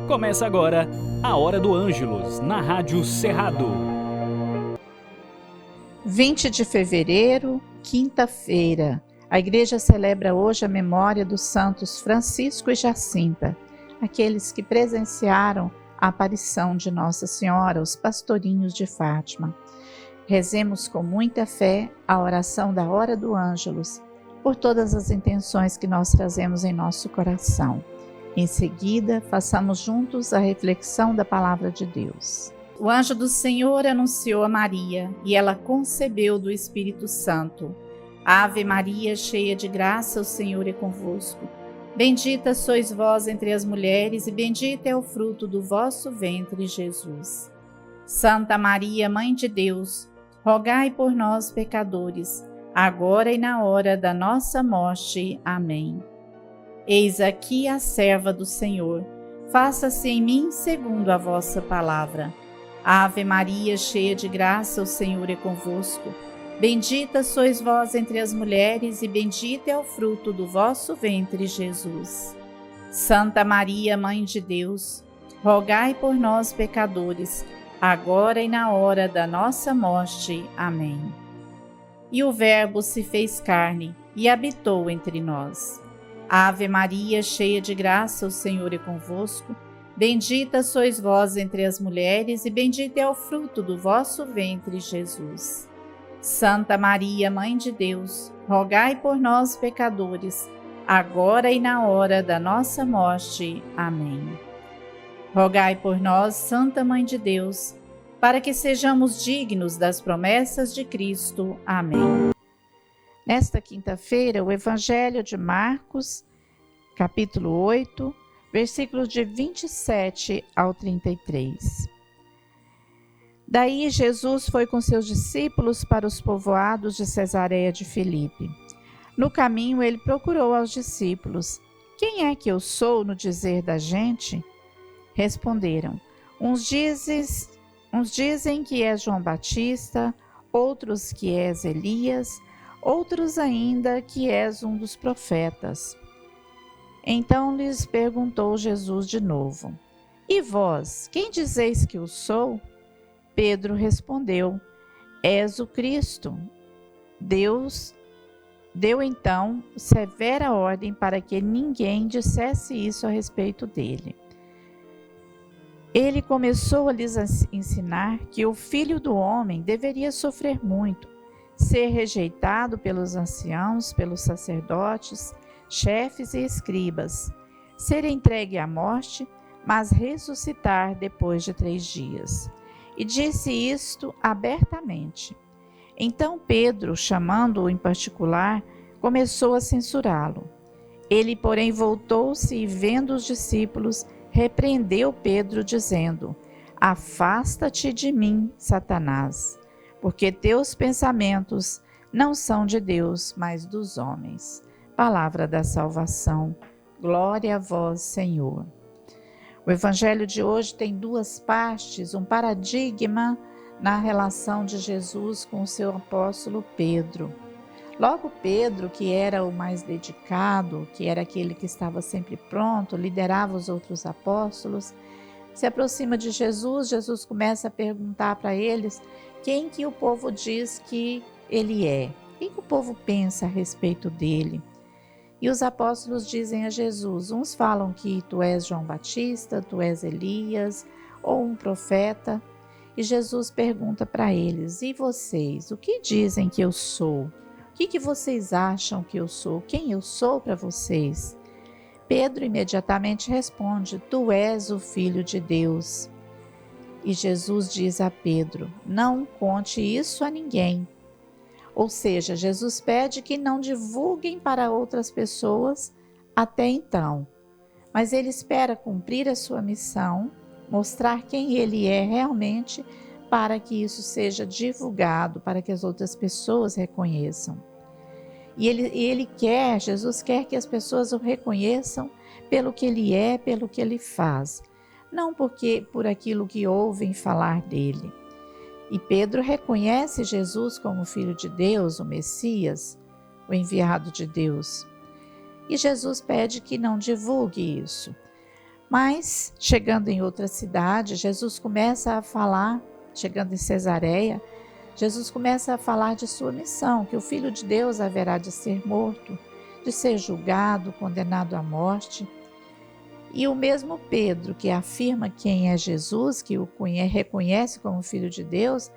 Começa agora a Hora do Ângelus, na Rádio Cerrado. 20 de fevereiro, quinta-feira. A igreja celebra hoje a memória dos santos Francisco e Jacinta, aqueles que presenciaram a aparição de Nossa Senhora, os pastorinhos de Fátima. Rezemos com muita fé a oração da Hora do Ângelus, por todas as intenções que nós trazemos em nosso coração. Em seguida, façamos juntos a reflexão da Palavra de Deus. O anjo do Senhor anunciou a Maria, e ela concebeu do Espírito Santo. Ave Maria, cheia de graça, o Senhor é convosco. Bendita sois vós entre as mulheres, e bendito é o fruto do vosso ventre, Jesus. Santa Maria, Mãe de Deus, rogai por nós, pecadores, agora e na hora da nossa morte. Amém. Eis aqui a serva do Senhor, faça-se em mim segundo a vossa palavra. Ave Maria, cheia de graça, o Senhor é convosco. Bendita sois vós entre as mulheres, e bendito é o fruto do vosso ventre, Jesus. Santa Maria, Mãe de Deus, rogai por nós, pecadores, agora e na hora da nossa morte. Amém. E o Verbo se fez carne e habitou entre nós. Ave Maria, cheia de graça, o Senhor é convosco. Bendita sois vós entre as mulheres, e bendito é o fruto do vosso ventre, Jesus. Santa Maria, Mãe de Deus, rogai por nós, pecadores, agora e na hora da nossa morte. Amém. Rogai por nós, Santa Mãe de Deus, para que sejamos dignos das promessas de Cristo. Amém. Nesta quinta-feira, o Evangelho de Marcos, capítulo 8, versículos de 27 ao 33. Daí Jesus foi com seus discípulos para os povoados de Cesareia de Filipe. No caminho, ele procurou aos discípulos: Quem é que eu sou no dizer da gente? Responderam: Uns dizem que és João Batista, outros que és Elias, outros ainda que és um dos profetas. Então lhes perguntou Jesus de novo: E vós, quem dizeis que eu sou? Pedro respondeu: És o Cristo. Deus deu então severa ordem para que ninguém dissesse isso a respeito dele. Ele começou a lhes ensinar que o Filho do Homem deveria sofrer muito, ser rejeitado pelos anciãos, pelos sacerdotes, chefes e escribas, ser entregue à morte, mas ressuscitar depois de 3 dias. E disse isto abertamente. Então Pedro, chamando-o em particular, começou a censurá-lo. Ele, porém, voltou-se e, vendo os discípulos, repreendeu Pedro, dizendo: Afasta-te de mim, Satanás, porque teus pensamentos não são de Deus, mas dos homens. Palavra da salvação. Glória a vós, Senhor. O evangelho de hoje tem 2 partes, um paradigma na relação de Jesus com o seu apóstolo Pedro. Logo Pedro, que era o mais dedicado, que era aquele que estava sempre pronto, liderava os outros apóstolos, se aproxima de Jesus. Jesus começa a perguntar para eles quem que o povo diz que ele é, o que o povo pensa a respeito dele. E os apóstolos dizem a Jesus, uns falam que tu és João Batista, tu és Elias ou um profeta. E Jesus pergunta para eles: e vocês, o que dizem que eu sou? O que vocês acham que eu sou? Quem eu sou para vocês? Pedro imediatamente responde: Tu és o Filho de Deus. E Jesus diz a Pedro: Não conte isso a ninguém. Ou seja, Jesus pede que não divulguem para outras pessoas até então. Mas ele espera cumprir a sua missão, mostrar quem ele é realmente, para que isso seja divulgado, para que as outras pessoas reconheçam. E Jesus quer que as pessoas o reconheçam pelo que ele é, pelo que ele faz, não por aquilo que ouvem falar dele. E Pedro reconhece Jesus como Filho de Deus, o Messias, o enviado de Deus. E Jesus pede que não divulgue isso. Mas, chegando em outra cidade, Jesus começa a falar, chegando em Cesareia, Jesus começa a falar de sua missão, que o Filho de Deus haverá de ser morto, de ser julgado, condenado à morte. E o mesmo Pedro, que afirma quem é Jesus, que o reconhece como Filho de Deus,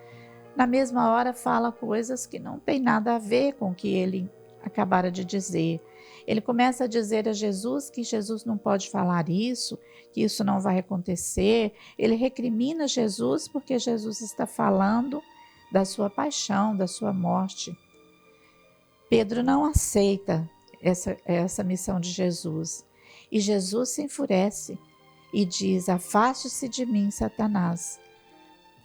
na mesma hora fala coisas que não tem nada a ver com o que ele acabara de dizer. Ele começa a dizer a Jesus que Jesus não pode falar isso, que isso não vai acontecer. Ele recrimina Jesus porque Jesus está falando da sua paixão, da sua morte. Pedro não aceita essa missão de Jesus. E Jesus se enfurece e diz: afaste-se de mim, Satanás.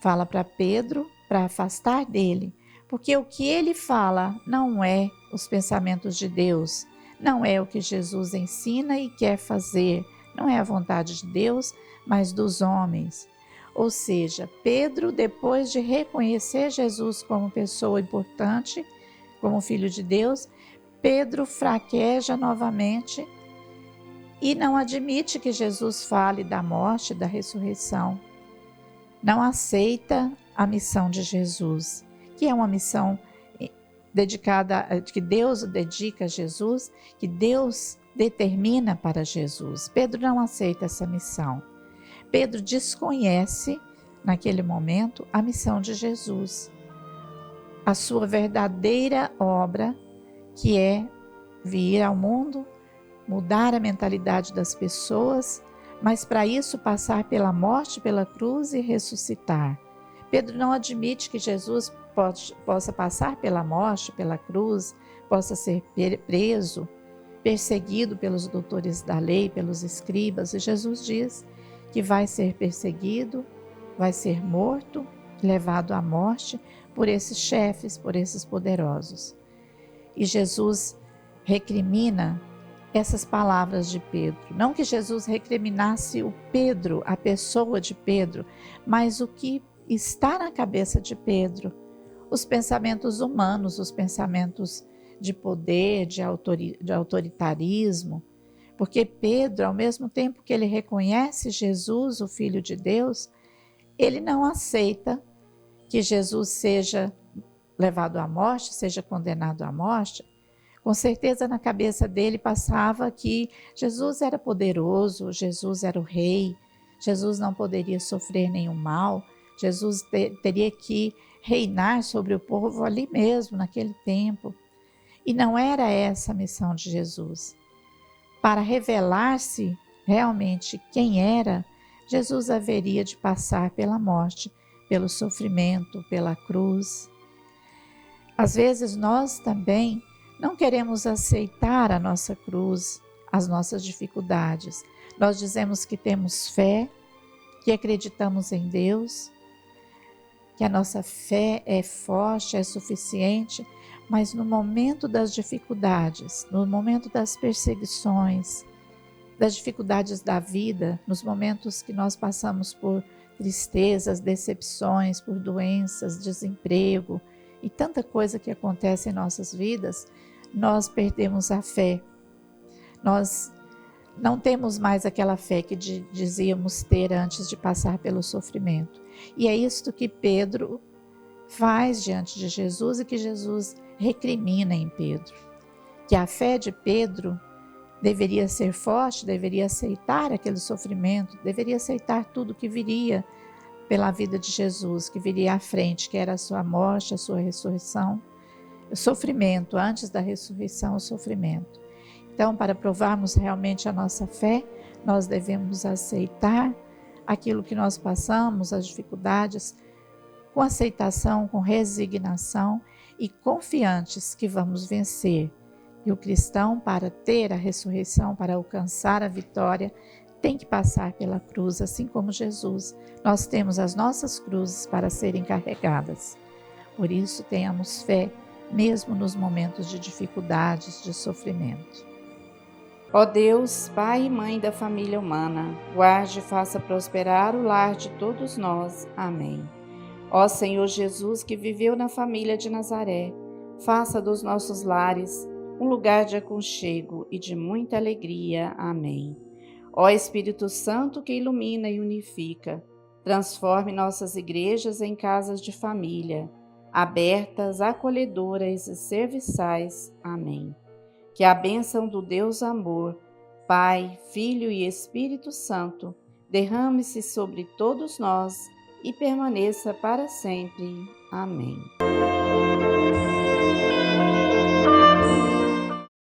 Fala para Pedro para afastar dele, porque o que ele fala não é os pensamentos de Deus, não é o que Jesus ensina e quer fazer, não é a vontade de Deus, mas dos homens. Ou seja, Pedro, depois de reconhecer Jesus como pessoa importante, como Filho de Deus, Pedro fraqueja novamente e não admite que Jesus fale da morte, da ressurreição. Não aceita a missão de Jesus, que é uma missão dedicada, que Deus dedica a Jesus, que Deus determina para Jesus. Pedro não aceita essa missão. Pedro desconhece, naquele momento, a missão de Jesus, a sua verdadeira obra, que é vir ao mundo, mudar a mentalidade das pessoas, mas para isso passar pela morte, pela cruz e ressuscitar. Pedro não admite que Jesus possa passar pela morte, pela cruz, possa ser preso, perseguido pelos doutores da lei, pelos escribas, e Jesus diz que vai ser perseguido, vai ser morto, levado à morte por esses chefes, por esses poderosos. E Jesus recrimina essas palavras de Pedro. Não que Jesus recriminasse o Pedro, a pessoa de Pedro, mas o que está na cabeça de Pedro, os pensamentos humanos, os pensamentos de poder, de autoritarismo, porque Pedro, ao mesmo tempo que ele reconhece Jesus, o Filho de Deus, ele não aceita que Jesus seja levado à morte, seja condenado à morte. Com certeza na cabeça dele passava que Jesus era poderoso, Jesus era o rei, Jesus não poderia sofrer nenhum mal, Jesus teria que reinar sobre o povo ali mesmo, naquele tempo. E não era essa a missão de Jesus. Para revelar-se realmente quem era, Jesus haveria de passar pela morte, pelo sofrimento, pela cruz. Às vezes nós também não queremos aceitar a nossa cruz, as nossas dificuldades. Nós dizemos que temos fé, que acreditamos em Deus, que a nossa fé é forte, é suficiente, mas no momento das dificuldades, no momento das perseguições, das dificuldades da vida, nos momentos que nós passamos por tristezas, decepções, por doenças, desemprego e tanta coisa que acontece em nossas vidas, nós perdemos a fé. Nós não temos mais aquela fé que dizíamos ter antes de passar pelo sofrimento. E é isto que Pedro faz diante de Jesus e que Jesus recrimina em Pedro. Que a fé de Pedro deveria ser forte, deveria aceitar aquele sofrimento, deveria aceitar tudo que viria pela vida de Jesus, que viria à frente, que era a sua morte, a sua ressurreição, o sofrimento, antes da ressurreição, o sofrimento. Então, para provarmos realmente a nossa fé, nós devemos aceitar aquilo que nós passamos, as dificuldades, com aceitação, com resignação e confiantes que vamos vencer. E o cristão, para ter a ressurreição, para alcançar a vitória, tem que passar pela cruz, assim como Jesus. Nós temos as nossas cruzes para serem carregadas. Por isso, tenhamos fé, mesmo nos momentos de dificuldades, de sofrimento. Ó Deus, Pai e Mãe da família humana, guarde e faça prosperar o lar de todos nós. Amém. Ó Senhor Jesus, que viveu na família de Nazaré, faça dos nossos lares um lugar de aconchego e de muita alegria. Amém. Ó Espírito Santo que ilumina e unifica, transforme nossas igrejas em casas de família, abertas, acolhedoras e serviçais. Amém. Que a bênção do Deus Amor, Pai, Filho e Espírito Santo, derrame-se sobre todos nós e permaneça para sempre. Amém.